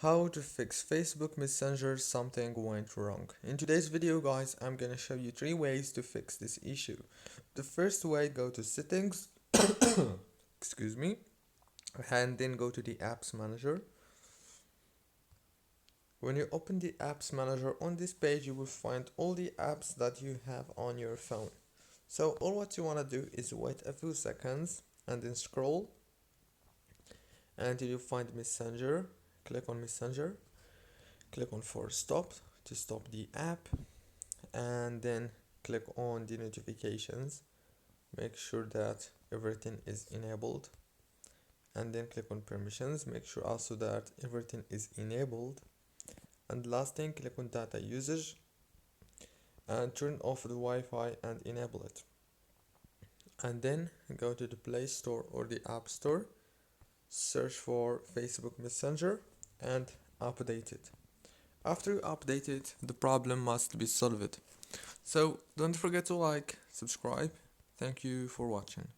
How to fix Facebook Messenger something went wrong. In today's video guys, I'm gonna show you 3 ways to fix this issue. The first way, go to settings, excuse me, and then go to the apps manager. When you open the apps manager on this page, you will find all the apps that you have on your phone. So all what you want to do is wait a few seconds and then scroll until you find Messenger. Click on Messenger, click on force stop to stop the app, and then click on the notifications. Make sure that everything is enabled, and then click on permissions. Make sure also that everything is enabled, and last thing, click on data usage and turn off the Wi-Fi and enable it, and then go to the Play Store or the App Store, search for Facebook Messenger and update it. After you update it, the problem must be solved. So don't forget to like, subscribe. Thank you for watching.